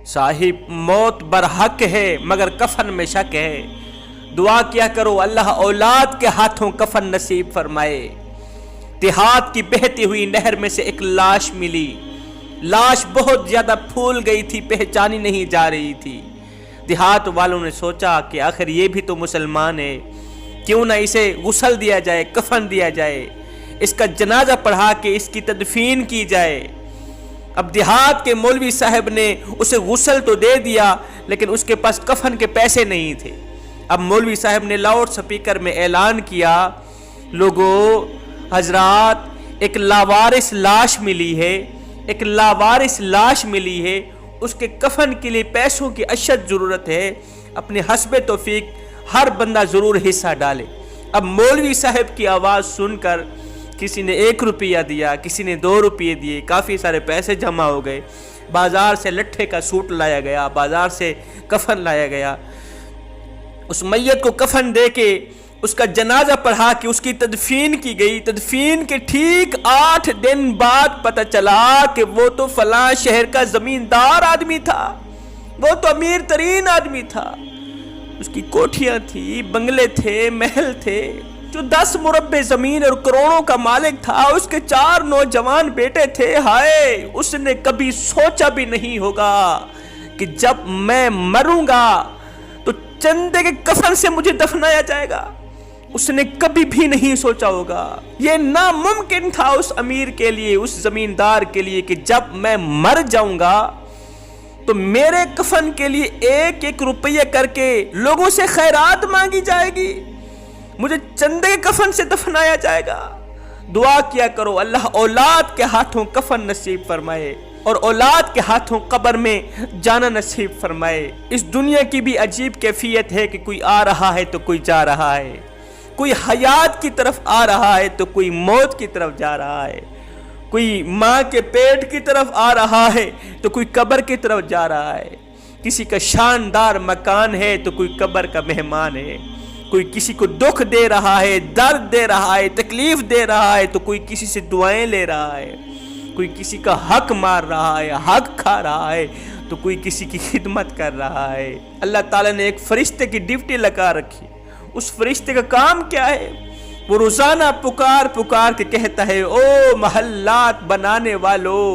साहिब मौत बरहक है मगर कफन में शक है। दुआ क्या करो अल्लाह औलाद के हाथों कफन नसीब फरमाए। देहात की बहती हुई नहर में से एक लाश मिली। लाश बहुत ज्यादा फूल गई थी, पहचानी नहीं जा रही थी। देहात वालों ने सोचा कि आखिर ये भी तो मुसलमान है, क्यों ना इसे गुस्ल दिया जाए, कफन दिया जाए, इसका जनाजा पढ़ा के इसकी तदफीन की जाए। अब देहात के मौलवी साहब ने उसे गुस्ल तो दे दिया, लेकिन उसके पास कफन के पैसे नहीं थे। अब मौलवी साहब ने लाउड स्पीकर में ऐलान किया, लोगों हजरात, एक लावारिस लाश मिली है, एक लावारिस लाश मिली है, उसके कफन के लिए पैसों की अशद ज़रूरत है। अपने हस्बे तौफीक हर बंदा ज़रूर हिस्सा डाले। अब मौलवी साहब की आवाज़ सुनकर किसी ने 1 रुपया दिया, किसी ने 2 रुपये दिए, काफ़ी सारे पैसे जमा हो गए। बाज़ार से लट्ठे का सूट लाया गया, बाज़ार से कफन लाया गया। उस मैयत को कफन दे के उसका जनाजा पढ़ा के उसकी तदफीन की गई। तदफीन के ठीक 8 दिन बाद पता चला कि वो तो फलां शहर का जमींदार आदमी था, वो तो अमीर तरीन आदमी था। उसकी कोठियां थी, बंगले थे, महल थे, जो 10 मुरब्बे जमीन और करोड़ों का मालिक था। उसके 4 नौजवान बेटे थे। हाय, उसने कभी सोचा भी नहीं होगा कि जब मैं मरूंगा तो चंदे के कफन से मुझे दफनाया जाएगा। उसने कभी भी नहीं सोचा होगा, यह नामुमकिन था उस अमीर के लिए, उस जमींदार के लिए, कि जब मैं मर जाऊंगा तो मेरे कफन के लिए 1-1 रुपये करके लोगों से खैरात मांगी जाएगी, मुझे चंदे के कफन से दफनाया जाएगा। दुआ किया करो अल्लाह औलाद के हाथों कफन नसीब फरमाए और औलाद के हाथों कब्र में जाना नसीब फरमाए। इस दुनिया की भी अजीब कैफियत है कि कोई आ रहा है तो कोई जा रहा है, कोई हयात की तरफ आ रहा है तो कोई मौत की तरफ जा रहा है, कोई माँ के पेट की तरफ आ रहा है तो कोई कब्र की तरफ जा रहा है। किसी का शानदार मकान है तो कोई कब्र का मेहमान है। कोई किसी को दुख दे रहा है, दर्द दे रहा है, तकलीफ दे रहा है तो कोई किसी से दुआएं ले रहा है। कोई किसी का हक मार रहा है, हक खा रहा है तो कोई किसी की खिदमत कर रहा है। अल्लाह ताला ने एक फरिश्ते की ड्यूटी लगा रखी। उस फरिश्ते का काम क्या है? वो रोजाना पुकार पुकार के कहता है, ओ महल्लात बनाने वालों,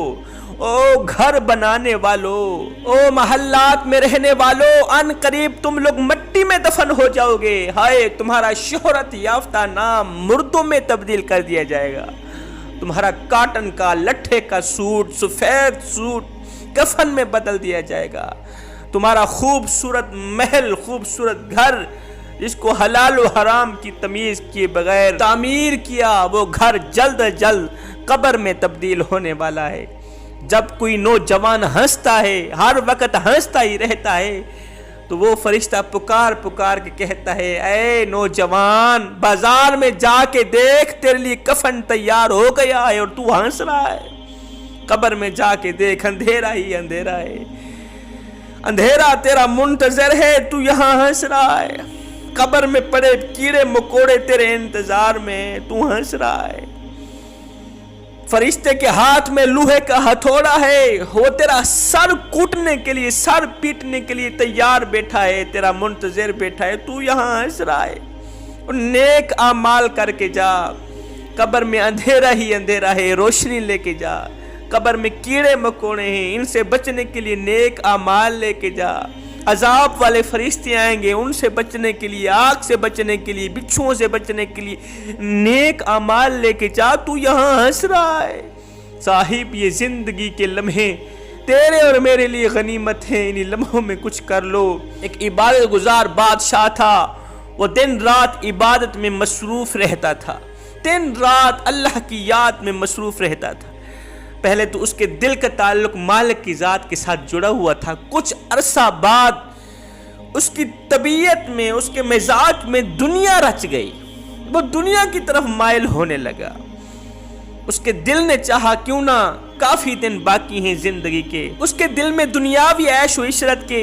ओ घर बनाने वालों, ओ महल्लात में रहने वालों, अन करीब तुम लोग मिट्टी में दफन हो जाओगे। हाय, तुम्हारा शोहरत याफ्ता नाम मुर्दों में तब्दील कर दिया जाएगा। तुम्हारा काटन का लट्ठे का सूट, सफेद सूट कफन में बदल दिया जाएगा। तुम्हारा खूबसूरत महल, खूबसूरत घर, जिसको हलाल व हराम की तमीज किए बगैर तामीर किया, वो घर जल्द अज जल्द कब्र में तब्दील होने वाला है। जब कोई नौजवान हंसता है, हर वक्त हंसता ही रहता है, तो वो फरिश्ता पुकार पुकार के कहता है, ऐ नौजवान, बाजार में जाके देख, तेरे लिए कफन तैयार हो गया है और तू हंस रहा है। कब्र में जाके देख, अंधेरा ही अंधेरा है, अंधेरा तेरा मुंतजर है, तू यहाँ हंस रहा है। कब्र में पड़े कीड़े मकोड़े तेरे इंतजार में, तू हंस रहा है। फरिश्ते के हाथ में लोहे का हथौड़ा है, वो तेरा सर कूटने के लिए, सर पीटने के लिए तैयार बैठा है, तेरा मुंतजर बैठा है, तू यहाँ हंस रहा है। और नेक आमाल करके जा, कब्र में अंधेरा ही अंधेरा है, रोशनी लेके जा। कब्र में कीड़े मकोड़े हैं, इनसे बचने के लिए नेक आमाल लेके जा। अजाब वाले फरिश्ते आएंगे, उनसे बचने के लिए, आग से बचने के लिए, बिच्छुओं से बचने के लिए नेक अमाल लेके जा। तू यहाँ हंस रहा है। साहिब, ये जिंदगी के लम्हे तेरे और मेरे लिए गनीमत हैं, इन लम्हों में कुछ कर लो। एक इबादत गुजार बादशाह था, वो दिन रात इबादत में मसरूफ रहता था, दिन रात अल्लाह की याद में मसरूफ रहता था। पहले तो उसके दिल का ताल्लुक मालिक की ज़ात के साथ जुड़ा हुआ था। कुछ अरसा बाद उसकी तबीयत में, उसके मिजाज में दुनिया रच गई, वो दुनिया की तरफ माइल होने लगा। उसके दिल ने चाहा, क्यों ना काफ़ी दिन बाकी हैं ज़िंदगी के, उसके दिल में दुनियावी ऐश व इशरत के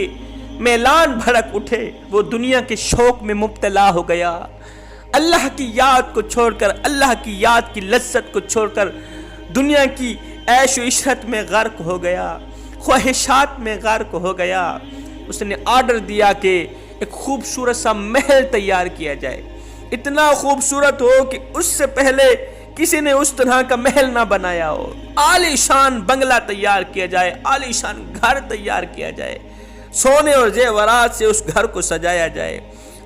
मैलान भड़क उठे। वो दुनिया के शौक में मुब्तला हो गया। अल्लाह की याद को छोड़कर, अल्लाह की याद की लज्जत को छोड़कर दुनिया की ऐश व इशरत में गर्क हो गया। ख्वाहिशात में गर्क हो गया। उसने ऑर्डर दिया कि एक खूबसूरत सा महल तैयार किया जाए, इतना खूबसूरत हो कि उससे पहले किसी ने उस तरह का महल ना बनाया हो। आलीशान बंगला तैयार किया जाए, आलीशान घर तैयार किया जाए, सोने और जेवरात से उस घर को सजाया जाए।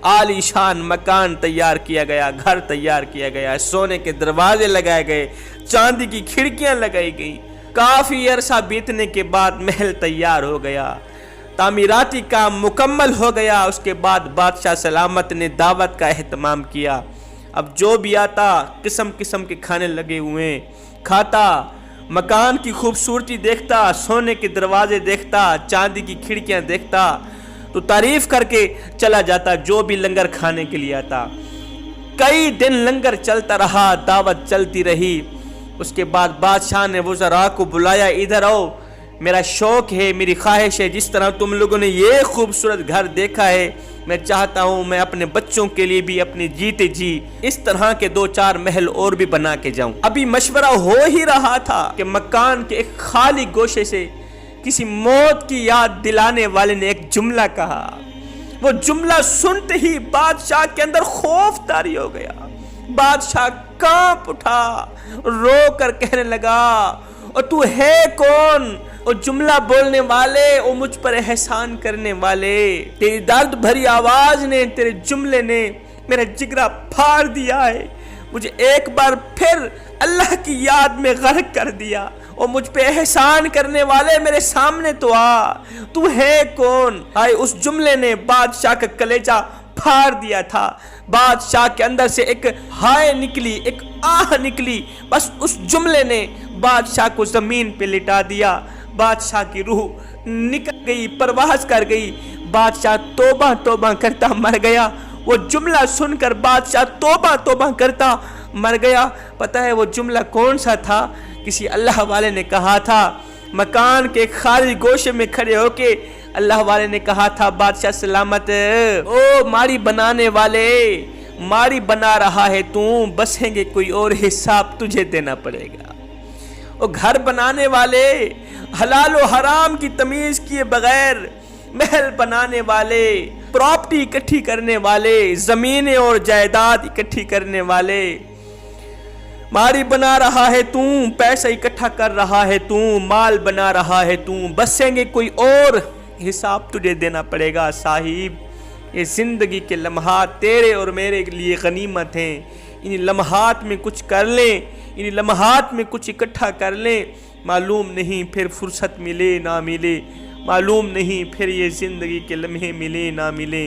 आलीशान मकान तैयार किया गया, घर तैयार किया गया, सोने के दरवाजे लगाए गए, चांदी की खिड़कियां लगाई गई। काफी अरसा बीतने के बाद महल तैयार हो गया, तामीराती काम मुकम्मल हो गया। उसके बाद बादशाह सलामत ने दावत का एहतमाम किया। अब जो भी आता किस्म किस्म के खाने लगे हुए खाता, मकान की खूबसूरती देखता, सोने के दरवाजे देखता, चांदी की खिड़कियां देखता तो तारीफ करके चला जाता जो भी लंगर खाने के लिए आता। कई दिन लंगर चलता रहा, दावत चलती रही। उसके बाद बादशाह ने वज़रा को बुलाया, इधर आओ, मेरा शौक है, मेरी ख्वाहिश है, जिस तरह तुम लोगों ने ये खूबसूरत घर देखा है, मैं चाहता हूँ मैं अपने बच्चों के लिए भी अपने जीते जी इस तरह के 2-4 महल और भी बना के जाऊं। अभी मशवरा हो ही रहा था कि मकान के एक खाली गोशे से किसी मौत की याद दिलाने वाले ने एक जुमला कहा। वो जुमला सुनते ही बादशाह के अंदर खौफ तारी हो गया। बादशाह कांप उठा, रो कर कहने लगा, और तू है कौन? और जुमला बोलने वाले, और मुझ पर एहसान करने वाले। तेरी दर्द भरी आवाज ने, तेरे जुमले ने मेरा जिगरा फाड़ दिया है। मुझे एक बार फिर अल्लाह की याद में गर्क कर दिया, और मुझ पे एहसान करने वाले मेरे सामने तो आ, तू है कौन? हाय, उस जुमले ने बादशाह का कलेजा फाड़ दिया था। बादशाह के अंदर से एक हाय निकली, एक आह निकली। बस उस जुमले ने बादशाह को जमीन पे लिटा दिया। बादशाह की रूह निकल गई, परवास कर गई। बादशाह तौबा तौबा करता मर गया। वो जुमला सुनकर बादशाह तौबा तौबा करता मर गया। पता है वो जुमला कौन सा था? किसी अल्लाह वाले ने कहा था। मकान के खाली गोशे में खड़े होके अल्लाह वाले ने कहा था, बादशाह सलामत, ओ माड़ी बनाने वाले, माड़ी बना रहा है तू, बसेंगे कोई और, हिसाब तुझे देना पड़ेगा। ओ घर बनाने वाले, हलाल और हराम की तमीज किए बगैर महल बनाने वाले, प्रॉपर्टी इकट्ठी करने वाले, जमीनें और जायदाद इकट्ठी करने वाले, मारी बना रहा है तू, पैसा इकट्ठा कर रहा है तू, माल बना रहा है तू, बसेंगे कोई और, हिसाब तुझे देना पड़ेगा। साहिब, ये जिंदगी के लम्हात तेरे और मेरे लिए गनीमत हैं। इन लम्हात में कुछ कर लें, इन लम्हात में कुछ इकट्ठा कर लें। मालूम नहीं फिर फुर्सत मिले ना मिले, मालूम नहीं फिर ये जिंदगी के लम्हे मिले ना मिले।